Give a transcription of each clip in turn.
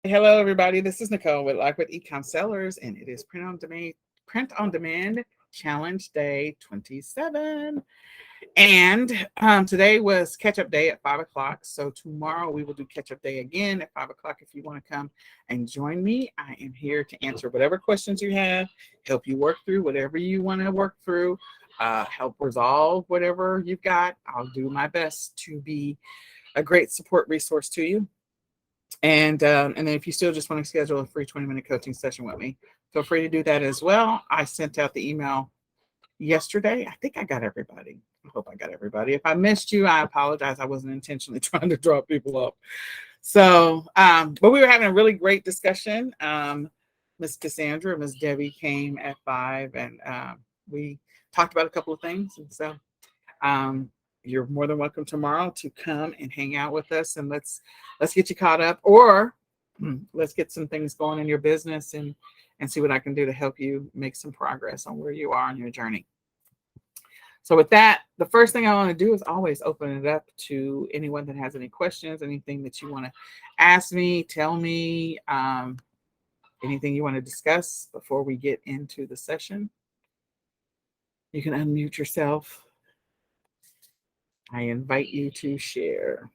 Hello, everybody. This is Nicole with eCom Sellers, and it is Print on Demand Challenge Day 27. And today was catch up day at 5 o'clock. So tomorrow we will do catch up day again at 5 o'clock. If you want to come and join me, I am here to answer whatever questions you have, help you work through whatever you want to work through, help resolve whatever you've got. I'll do my best to be a great support resource to you. And then if you still just want to schedule a free 20-minute coaching session with me, feel free to do that as well. I sent out the email yesterday. I think I got everybody. I hope I got everybody. If I missed you, I apologize. I wasn't intentionally trying to draw people up. So, but we were having a really great discussion. Miss Cassandra and Miss Debbie came at 5, and we talked about a couple of things. And so you're more than welcome tomorrow to come and hang out with us, and let's get you caught up, or let's get some things going in your business and see what I can do to help you make some progress on where you are on your journey. So with that, the first thing I want to do is always open it up to anyone that has any questions, anything that you want to ask me, tell me, anything you want to discuss before we get into the session. You can unmute yourself. I invite you to share.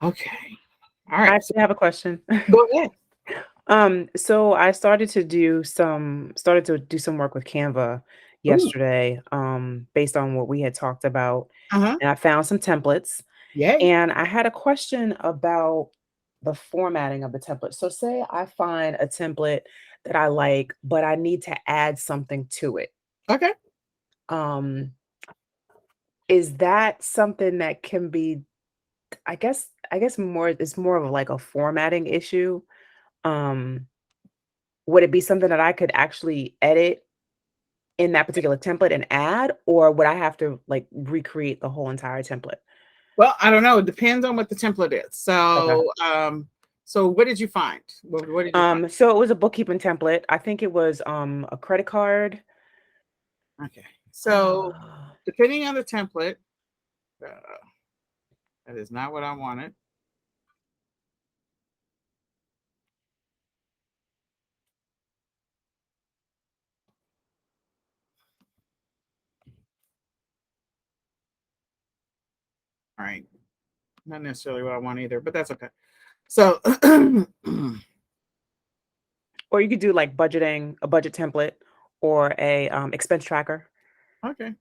Okay. All right. I actually have a question. Go ahead. So I started to do some work with Canva yesterday, based on what we had talked about, Uh-huh. and I found some templates. Yay. And I had a question about the formatting of the template. So say I find a template that I like, but I need to add something to it. Okay. Um, is that something that can be, I guess more, it's more of like a formatting issue. Would it be something that I could actually edit in that particular template and add, or would I have to like recreate the whole entire template? Well, I don't know. It depends on what the template is. Okay. So what did you find? What did you find? So it was a bookkeeping template. I think it was a credit card. Okay. So depending on the template, that is not what I wanted. All right. Not necessarily what I want either, but that's okay. So or you could do like budgeting, a budget template, or a expense tracker. okay.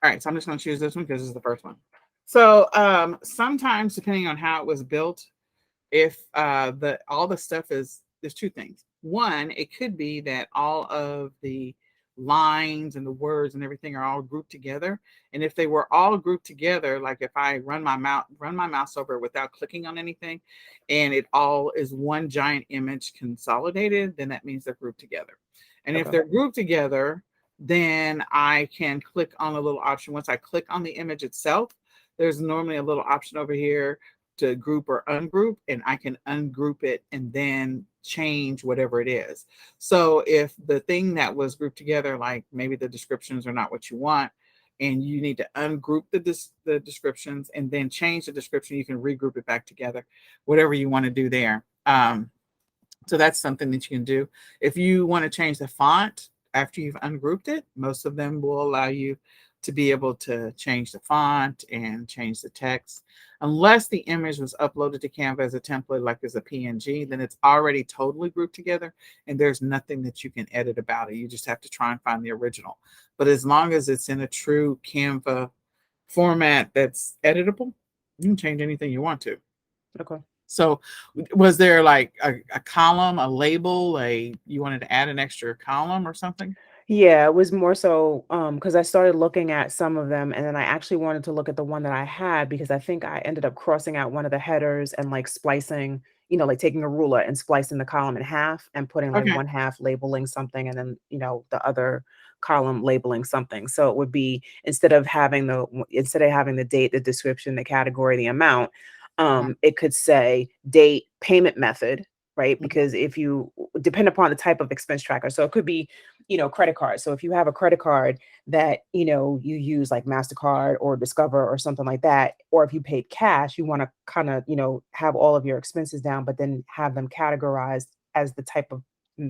All right, so I'm just going to choose this one because this is the first one. So sometimes, depending on how it was built, if all the stuff there's two things. One, it could be that all of the lines and the words and everything are all grouped together. And if they were all grouped together, like if I run my mouse over without clicking on anything, and it all is one giant image consolidated, then that means they're grouped together. And if they're grouped together, then I can click on a little option. Once I click on the image itself, there's normally a little option over here to group or ungroup, and I can ungroup it and then change whatever it is. So if the thing that was grouped together, like maybe the descriptions are not what you want, and you need to ungroup the descriptions and then change the description, you can regroup it back together, whatever you want to do there. So that's something that you can do. If you want to change the font after you've ungrouped it, most of them will allow you to be able to change the font and change the text. Unless the image was uploaded to Canva as a template, like as a PNG, then it's already totally grouped together and there's nothing that you can edit about it. You just have to try and find the original. But as long as it's in a true Canva format that's editable, you can change anything you want to. Okay. So was there like a column, a label, you wanted to add an extra column or something? Yeah, it was more so because I started looking at some of them, and then I actually wanted to look at the one that I had, because I think I ended up crossing out one of the headers and like splicing, like taking a ruler and splicing the column in half and putting like Okay. one half labeling something, and then the other column labeling something. So it would be, instead of having the date, the description, the category, the amount, it could say date, payment method, right? Because if you depend upon the type of expense tracker, so it could be credit cards. So if you have a credit card that, you use like MasterCard or Discover or something like that, or if you paid cash, you want to kind of, have all of your expenses down, but then have them categorized as the type of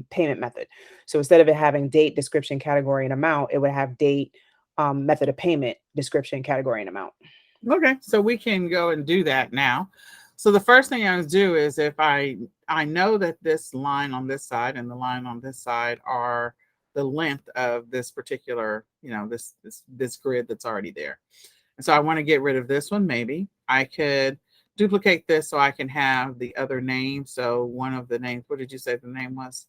payment method. So instead of it having date, description, category, and amount, it would have date, method of payment, description, category, and amount. Okay, so we can go and do that now. So the first thing I would do is if I know that this line on this side and the line on this side are the length of this particular, this grid that's already there. And so I want to get rid of this one. Maybe I could duplicate this so I can have the other name. So one of the names, what did you say the name was?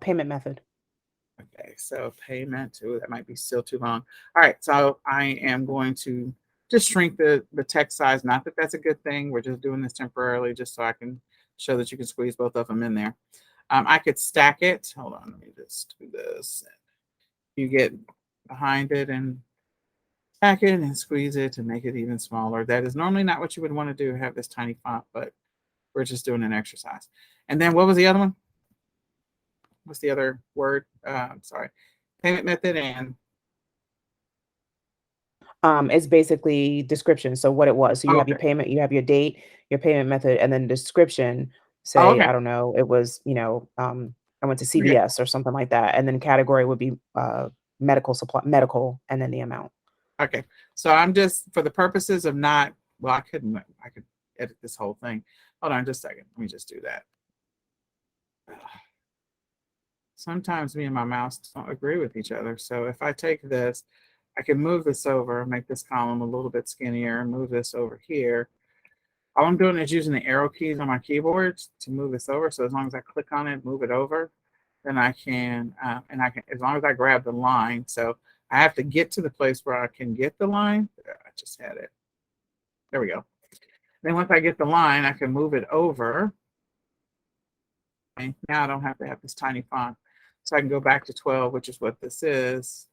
Payment method. Okay, so payment. Ooh, that might be still too long. All right, so I am going to just shrink the text size. Not that that's a good thing. We're just doing this temporarily just so I can show that you can squeeze both of them in there. I could stack it. Hold on, let me just do this. You get behind it and stack it and squeeze it to make it even smaller. That is normally not what you would want to do, have this tiny font, but we're just doing an exercise. And then what was the other one? What's the other word? Sorry. Payment method and It's basically description. So what it was. So you have your okay. payment, you have your date, your payment method, and then description. Oh, Say, okay. I don't know, it was, I went to Okay. CVS or something like that. And then category would be medical supply, medical, and then the amount. Okay. So I'm just for the purposes of not well, I could edit this whole thing. Hold on just a second. Let me just do that. Sometimes me and my mouse don't agree with each other. So if I take this, I can move this over, make this column a little bit skinnier, move this over here. All I'm doing is using the arrow keys on my keyboard to move this over. So as long as I click on it, move it over, then I can, as long as I grab the line. So I have to get to the place where I can get the line. I just had it. There we go. Then once I get the line, I can move it over. And now I don't have to have this tiny font. So I can go back to 12, which is what this is.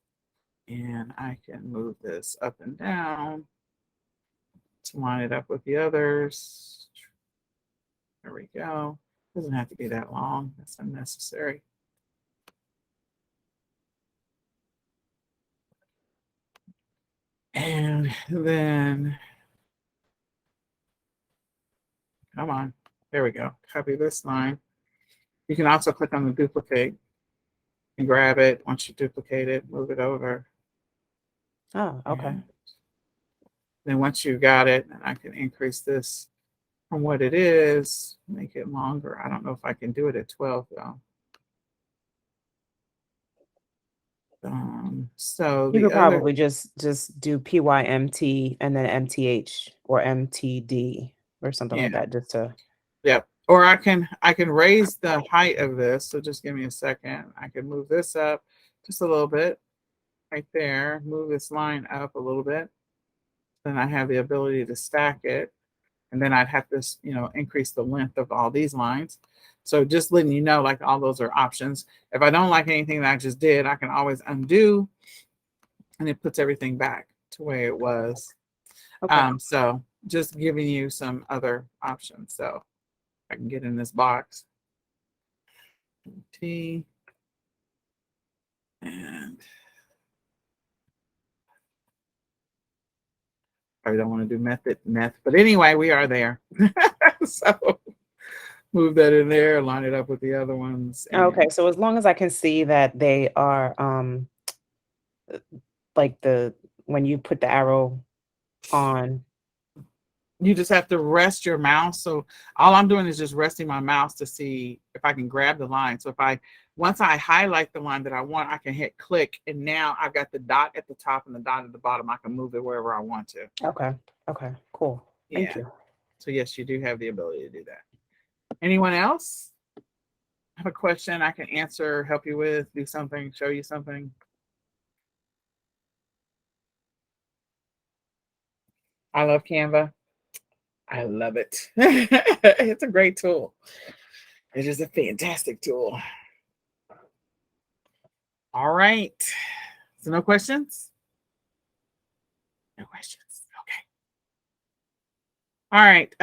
And I can move this up and down to line it up with the others. There we go. Doesn't have to be that long. That's unnecessary. And then, come on. There we go. Copy this line. You can also click on the duplicate and grab it. Once you duplicate it, move it over. Oh, okay. And then once you got it, I can increase this from what it is, make it longer. I don't know if I can do it at 12 though. So You the could other, probably just do PYMT and then MTH or MTD or something like yeah, that, just to. yep. Or I can raise the height of this. So just give me a second. I can move this up just a little bit right there. Move this line up a little bit. Then I have the ability to stack it. And then I'd have to, increase the length of all these lines. So just letting you know, like all those are options. If I don't like anything that I just did, I can always undo and it puts everything back to where it was. Okay. So just giving you some other options. So I can get in this box. T and I don't want to do method, but anyway, we are there. So move that in there, line it up with the other ones. Okay. And So as long as I can see that they are like when you put the arrow on. you just have to rest your mouse. So all I'm doing is just resting my mouse to see if I can grab the line. So once I highlight the line that I want, I can hit click. And now I've got the dot at the top and the dot at the bottom. I can move it wherever I want to. Okay. Okay. Cool. Thank Yeah. you. So yes, you do have the ability to do that. Anyone else have a question I can answer, help you with, do something, show you something? I love Canva. I love it. It's a great tool. It is a fantastic tool. All right. So no questions? No questions. Okay. All right.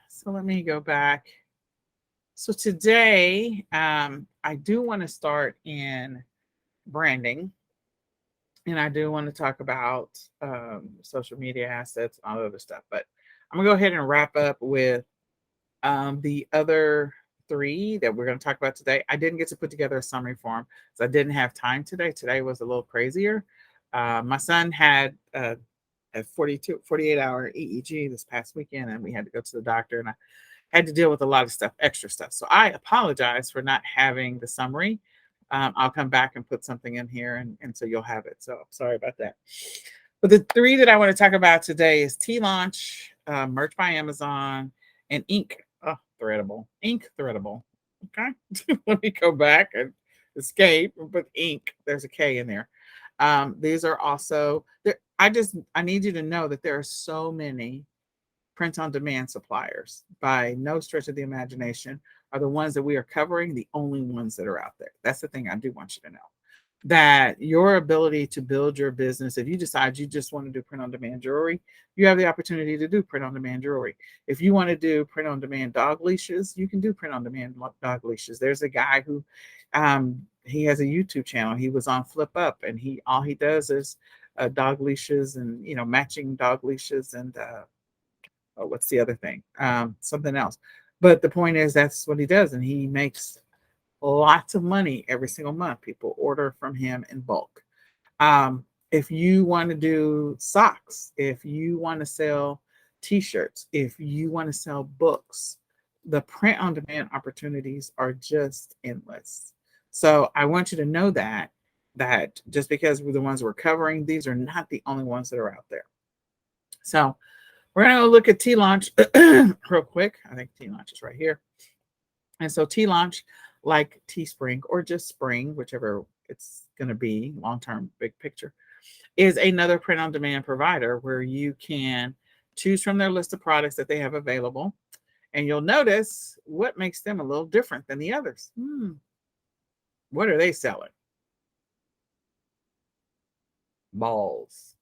So let me go back So today, I do want to start in branding, and I do want to talk about social media assets and all other stuff. But I'm gonna go ahead and wrap up with the other three that we're going to talk about today. I didn't get to put together a summary for them, so I didn't have time today. Today was a little crazier. My son had a 48-hour EEG this past weekend, and we had to go to the doctor, and I had to deal with a lot of stuff, extra stuff. So I apologize for not having the summary. I'll come back and put something in here, and so you'll have it. So I'm sorry about that. But the three that I want to talk about today is T-Launch, Merch by Amazon, and Ink. Oh, Threadable. Ink Threadable. Okay. Let me go back and escape and put ink. There's a K in there. These are also there. I need you to know that there are so many print on demand suppliers. By no stretch of the imagination are the ones that we are covering the only ones that are out there. That's the thing I do want you to know, that your ability to build your business, if you decide you just want to do print on demand jewelry, you have the opportunity to do print on demand jewelry. If you want to do print on demand dog leashes, you can do print on demand dog leashes. There's a guy who he has a YouTube channel. He was on Flip Up, and all he does is dog leashes, and matching dog leashes, and oh, what's the other thing? Something else. But the point is, that's what he does, and he makes lots of money every single month. People order from him in bulk. If you want to do socks, if you want to sell t-shirts, if you want to sell books, the print on demand opportunities are just endless. So I want you to know that just because we're the ones we're covering, these are not the only ones that are out there. So we're going to look at T-Launch real quick. I think T-Launch is right here. And so T-Launch, like Teespring or just Spring, whichever it's going to be, long-term, big picture, is another print-on-demand provider where you can choose from their list of products that they have available. And you'll notice what makes them a little different than the others. What are they selling? Balls.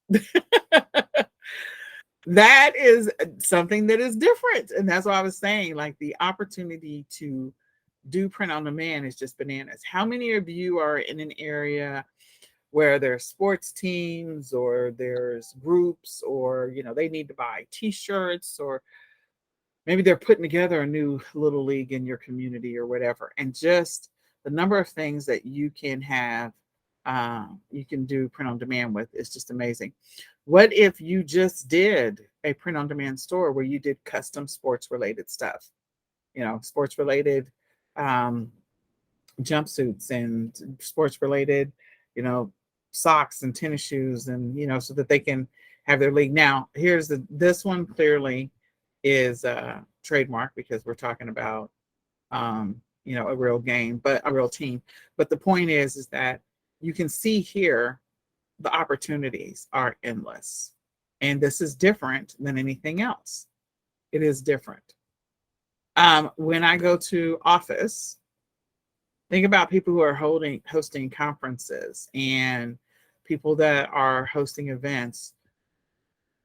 That is something that is different. And that's what I was saying. Like, the opportunity to do print on demand is just bananas. How many of you are in an area where there's sports teams, or there's groups, or they need to buy t-shirts, or maybe they're putting together a new little league in your community or whatever, and just the number of things that you can have, you can do print on demand with is just amazing. What if you just did a print on demand store where you did custom sports related stuff, sports related jumpsuits and sports related, you know, socks and tennis shoes, and so that they can have their league. Now, this one clearly is a trademark because we're talking about a real game, but a real team. But the point is that you can see here the opportunities are endless. And this is different than anything else. It is different. When I go to office, think about people who are hosting conferences and people that are hosting events.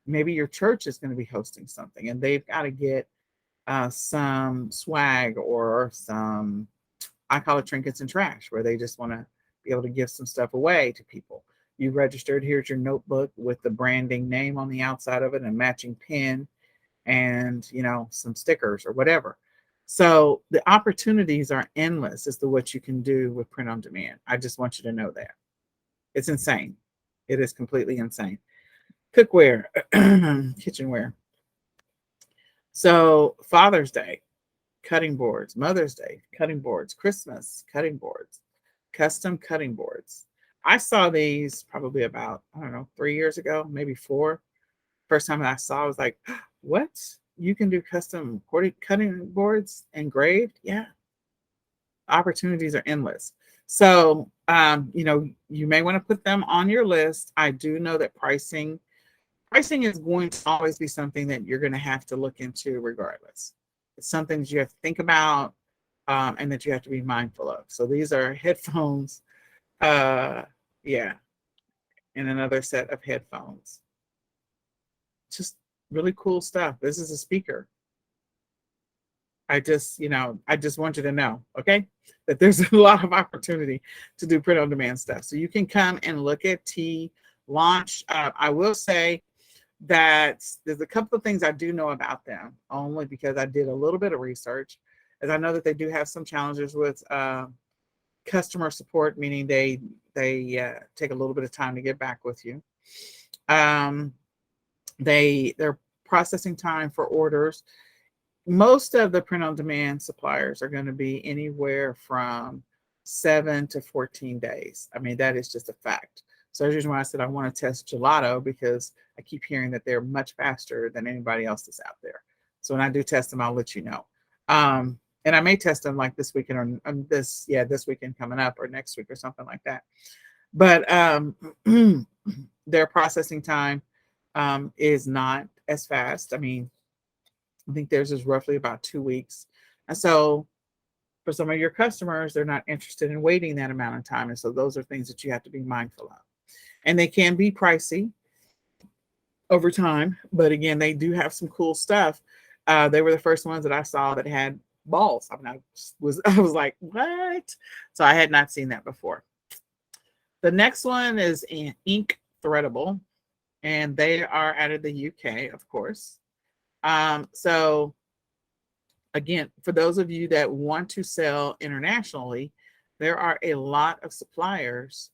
Maybe your church is going to be hosting something, and they've got to get some swag or some, I call it trinkets and trash, where they just want to be able to give some stuff away to people. You registered, here's your notebook with the branding name on the outside of it and matching pin and, some stickers or whatever. So the opportunities are endless as to what you can do with print on demand. I just want you to know that. It's insane. It is completely insane. Cookware, kitchenware. So Father's Day, cutting boards. Mother's Day, cutting boards. Christmas, cutting boards. Custom cutting boards. I saw these probably about, I don't know, 3 years ago, maybe 4. First time I saw, I was like, what? You can do custom cutting boards engraved? Yeah. Opportunities are endless. So, you may want to put them on your list. I do know that pricing is going to always be something that you're going to have to look into regardless. It's something that you have to think about, and that you have to be mindful of. So these are headphones. Yeah. And another set of headphones. Just really cool stuff. This is a speaker. I just, I just want you to know, okay, that there's a lot of opportunity to do print on demand stuff. So you can come and look at T launch. I will say that there's a couple of things I do know about them, only because I did a little bit of research, as I know that they do have some challenges with customer support, meaning they take a little bit of time to get back with you. Um, their processing time for orders, most of the print on demand suppliers are going to be anywhere from 7 to 14 days. I mean, that is just a fact. So that's the reason why I said I want to test gelato, because I keep hearing that they're much faster than anybody else that's out there. So when I do test them, I'll let you know. And I may test them like this weekend, or this weekend coming up, or next week, or something like that. But their processing time is not as fast. I mean, I think theirs is roughly about 2 weeks. And so for some of your customers, they're not interested in waiting that amount of time. And so those are things that you have to be mindful of. And they can be pricey over time. But again, they do have some cool stuff. They were the first ones that I saw that had balls. I mean, I was like, what? So I had not seen that before. The next one is Ink Threadable, and they are out of the UK, of course. So again, for those of you that want to sell internationally, there are a lot of suppliers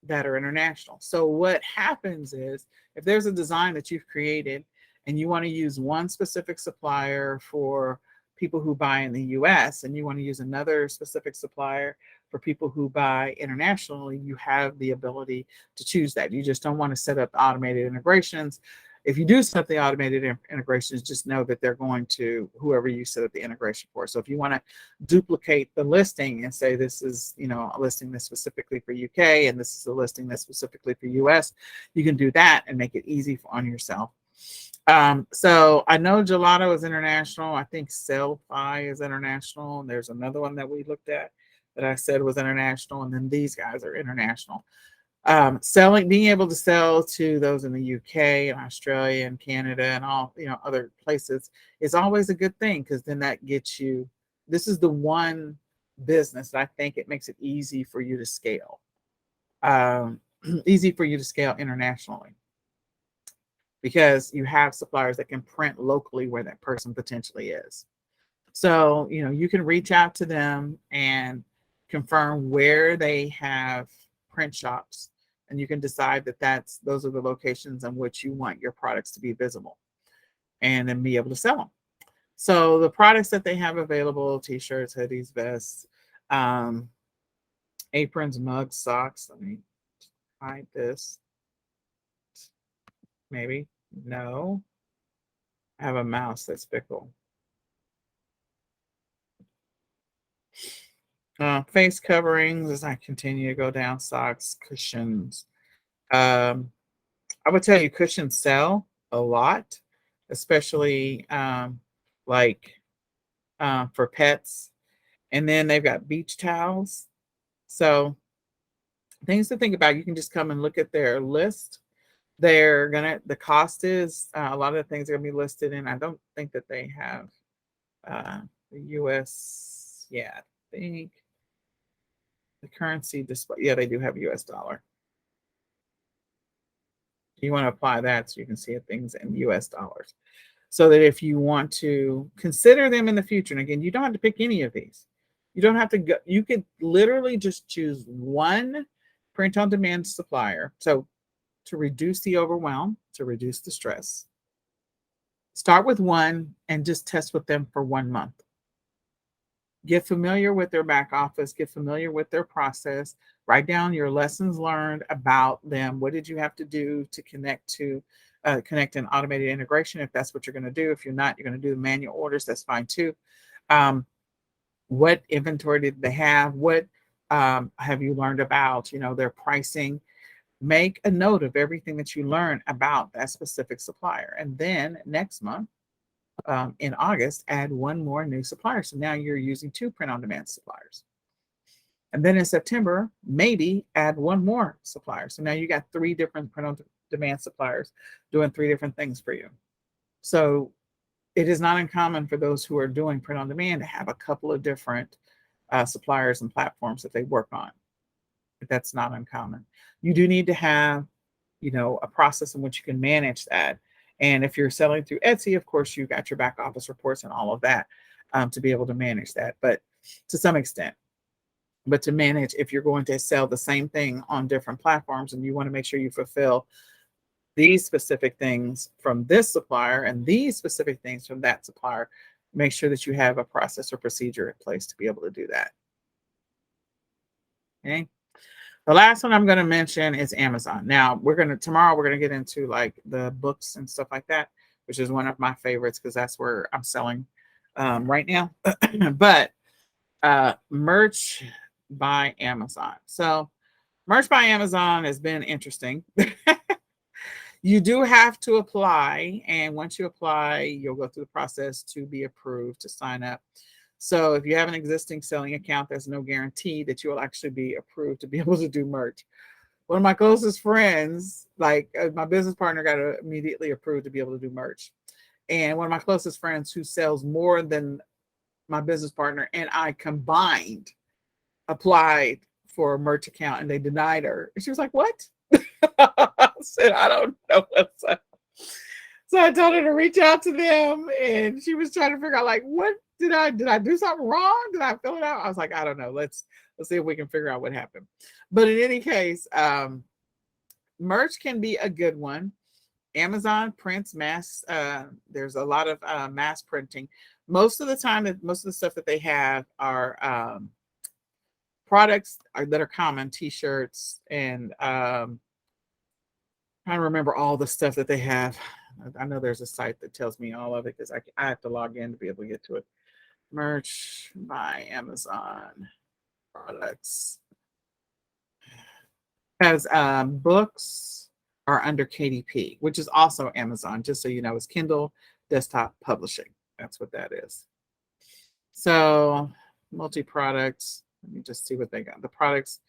that are international. So what happens is, if there's a design that you've created and you want to use one specific supplier for people who buy in the US, and you want to use another specific supplier for people who buy internationally, you have the ability to choose that. You just don't want to set up automated integrations. If you do set up the automated integrations, just know that they're going to whoever you set up the integration for. So if you want to duplicate the listing and say this is, a listing that's specifically for UK, and this is a listing that's specifically for US, you can do that and make it easy on yourself. So I know gelato is international. I think Selfie is international. And there's another one that we looked at that I said was international. And then these guys are international. Being able to sell to those in the UK and Australia and Canada and all, other places is always a good thing, because then that gets you, this is the one business that I think it makes it easy for you to scale, easy for you to scale internationally, because you have suppliers that can print locally where that person potentially is. So, you can reach out to them and confirm where they have print shops, and you can decide that those are the locations in which you want your products to be visible, and then be able to sell them. So the products that they have available: t-shirts, hoodies, vests, aprons, mugs, socks. Let me hide this. Maybe. No. I have a mouse that's fickle. Face coverings, as I continue to go down, socks, cushions. I would tell you cushions sell a lot, especially for pets. And then they've got beach towels. So things to think about. You can just come and look at their list. The cost is, a lot of the things are gonna be listed in. I don't think that they have the US. Yeah, I think the currency display. Yeah, they do have US dollar. You want to apply that so you can see things in US dollars, so that if you want to consider them in the future, and again, you don't have to pick any of these. You don't have to go. You could literally just choose one print on demand supplier. So to reduce the overwhelm, to reduce the stress, start with one and just test with them for 1 month. Get familiar with their back office, get familiar with their process, write down your lessons learned about them. What did you have to do to connect an automated integration, if that's what you're going to do? If you're not, you're going to do manual orders, that's fine too. What inventory did they have? What have you learned about, their pricing? Make a note of everything that you learn about that specific supplier. And then next month, in August, add one more new supplier. So now you're using 2 print-on-demand suppliers. And then in September, maybe add one more supplier. So now you got 3 different print-on-demand suppliers doing 3 different things for you. So it is not uncommon for those who are doing print on demand to have a couple of different suppliers and platforms that they work on. That's not uncommon. You do need to have, a process in which you can manage that. And if you're selling through Etsy, of course, you got your back office reports and all of that to be able to manage that, but to some extent. But to manage, if you're going to sell the same thing on different platforms and you want to make sure you fulfill these specific things from this supplier and these specific things from that supplier, make sure that you have a process or procedure in place to be able to do that. Okay. The last one I'm going to mention is Amazon. Now tomorrow we're going to get into like the books and stuff like that, which is one of my favorites because that's where I'm selling right now. But merch by Amazon. So merch by Amazon has been interesting. You do have to apply, and once you apply, you'll go through the process to be approved to sign up. So if you have an existing selling account, there's no guarantee that you will actually be approved to be able to do merch. One of my closest friends, like my business partner, got immediately approved to be able to do merch. And one of my closest friends who sells more than my business partner and I combined applied for a merch account and they denied her. And she was like, "What?" I said, "I don't know what's up." So I told her to reach out to them, and she was trying to figure out, like, what did I do something wrong? Did I fill it out? I was like, I don't know. Let's see if we can figure out what happened. But in any case, merch can be a good one. Amazon prints mass. There's a lot of mass printing. Most of the time, most of the stuff that they have are products that are common, T-shirts, and trying to remember all the stuff that they have. I know there's a site that tells me all of it because I have to log in to be able to get to it. Merch by Amazon products. Because books are under KDP, which is also Amazon, just so you know, it's Kindle Desktop Publishing. That's what that is. So multi-products. Let me just see what they got. The products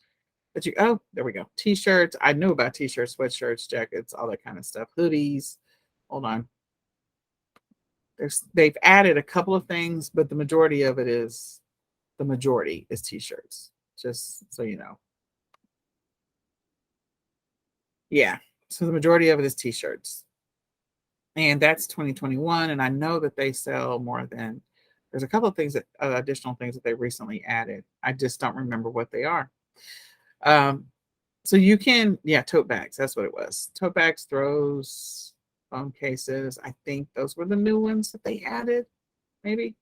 that there we go. T-shirts. I knew about T-shirts, sweatshirts, jackets, all that kind of stuff. Hoodies. Hold on. They've added a couple of things, but the majority is T-shirts. Just so you know. Yeah. So the majority of it is T-shirts. And that's 2021. And I know that they sell more than, there's a couple of things additional things that they recently added. I just don't remember what they are. So you can, tote bags. That's what it was. Tote bags, throws, phone cases. I think those were the new ones that they added, maybe.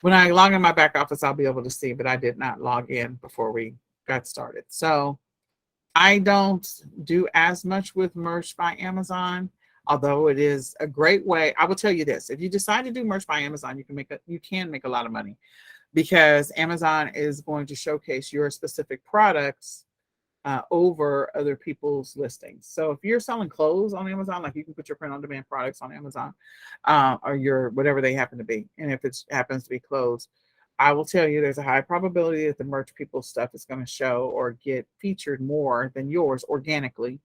When I log in my back office, I'll be able to see, but I did not log in before we got started. So I don't do as much with merch by Amazon, although it is a great way. I will tell you this: if you decide to do merch by Amazon, you can make a lot of money because Amazon is going to showcase your specific products over other people's listings. So if you're selling clothes on Amazon, like you can put your print-on-demand products on Amazon or your whatever they happen to be, and if it happens to be clothes, I will tell you there's a high probability that the merch people's stuff is going to show or get featured more than yours organically,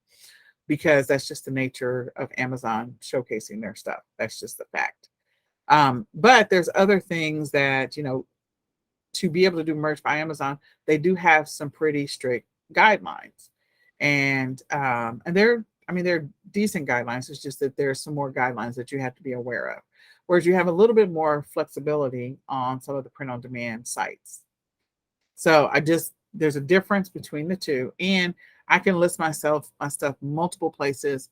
because that's just the nature of Amazon showcasing their stuff. That's just the fact. But there's other things that, to be able to do merch by Amazon, they do have some pretty strict guidelines, and they're decent guidelines. It's just that there's some more guidelines that you have to be aware of, whereas you have a little bit more flexibility on some of the print on demand sites. So there's a difference between the two, and I can list my stuff multiple places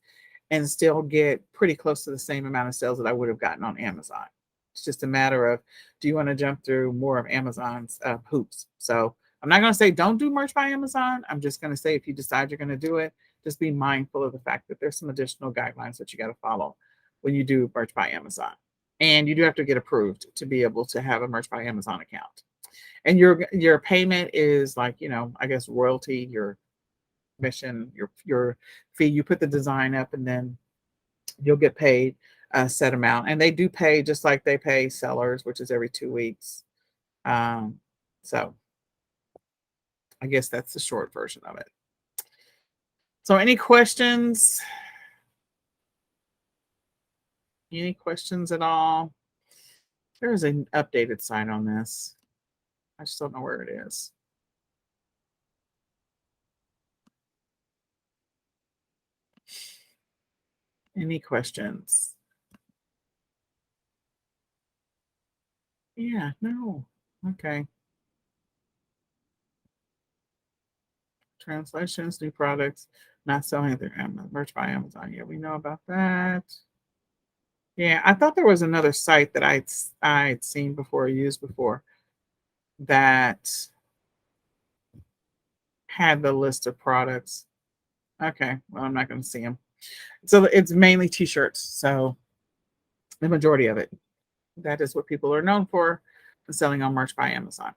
and still get pretty close to the same amount of sales that I would have gotten on Amazon. It's just a matter of, do you want to jump through more of Amazon's hoops? So I'm not going to say don't do merch by Amazon. I'm just going to say if you decide you're going to do it, just be mindful of the fact that there's some additional guidelines that you got to follow when you do merch by Amazon. And you do have to get approved to be able to have a merch by Amazon account. And your payment is like, I guess royalty, your commission, your fee. You put the design up and then you'll get paid a set amount. And they do pay just like they pay sellers, which is every 2 weeks. So I guess that's the short version of it. So any questions? Any questions at all? There is an updated site on this. I just don't know where it is. Any questions? Yeah, no. Okay. Translations, new products, not selling their merch by Amazon. Yeah, we know about that. Yeah, I thought there was another site that I'd seen before, used before, that had the list of products. Okay, well, I'm not going to see them. So it's mainly t-shirts. So the majority of it, that is what people are known for, selling on merch by Amazon.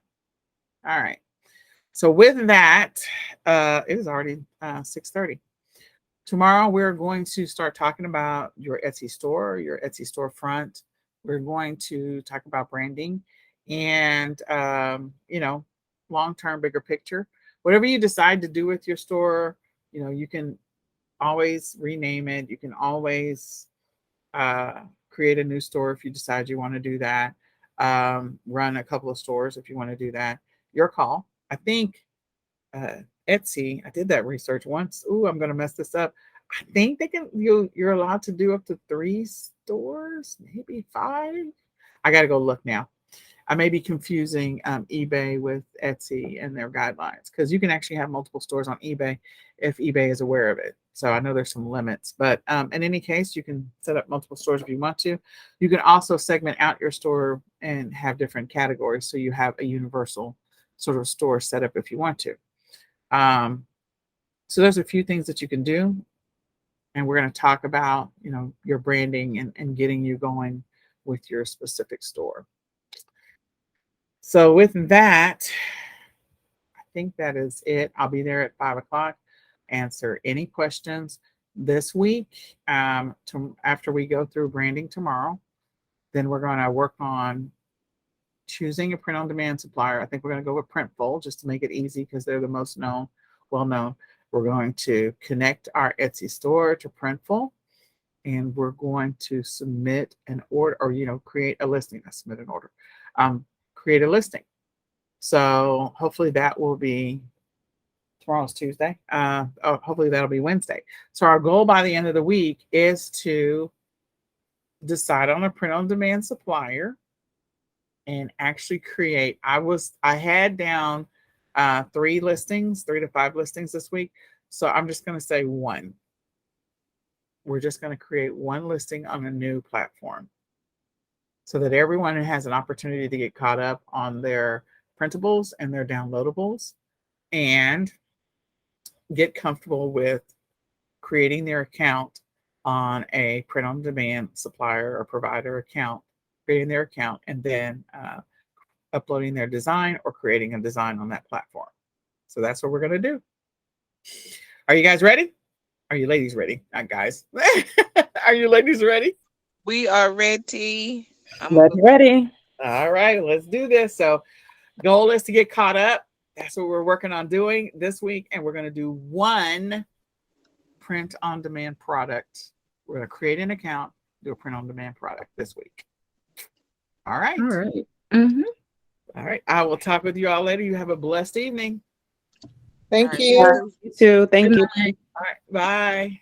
All right. So with that, it is already 6:30. Tomorrow we're going to start talking about your Etsy store, your Etsy storefront. We're going to talk about branding and long-term, bigger picture. Whatever you decide to do with your store, you can always rename it. You can always create a new store if you decide you want to do that. Run a couple of stores if you want to do that. Your call. I think Etsy, I did that research once. Ooh, I'm going to mess this up. I think you're allowed to do up to 3 stores, maybe 5. I got to go look now. I may be confusing eBay with Etsy and their guidelines, because you can actually have multiple stores on eBay if eBay is aware of it. So I know there's some limits, but in any case, you can set up multiple stores if you want to. You can also segment out your store and have different categories, so you have a universal sort of store set up if you want to. So there's a few things that you can do, and we're going to talk about your branding and getting you going with your specific store. So with that, I think that is it. I'll be there at 5:00. Answer any questions this week. After we go through branding tomorrow, then we're going to work on choosing a print-on-demand supplier. I think we're going to go with Printful just to make it easy, because they're the most well-known. We're going to connect our Etsy store to Printful, and we're going to submit an order, or create a listing. Not submit an order. Create a listing. So hopefully that will be, tomorrow's Tuesday. Hopefully that'll be Wednesday. So our goal by the end of the week is to decide on a print-on-demand supplier and actually create. I had down 3 to 5 listings this week. So I'm just going to say 1. We're just going to create 1 listing on a new platform, so that everyone has an opportunity to get caught up on their printables and their downloadables, and get comfortable with creating their account on a print-on-demand supplier or provider account, creating their account, and then uploading their design or creating a design on that platform. So that's what we're going to do. Are you guys ready? Are you ladies ready? Not guys. Are you ladies ready? We are ready. Let's ready. All right, let's do this. So goal is to get caught up. That's what we're working on doing this week. And we're going to do 1 print-on-demand product. We're going to create an account, do a print-on-demand product this week. All right. All right. Mm-hmm. All right. I will talk with you all later. You have a blessed evening. Thank You too. Thank you. All right. Bye.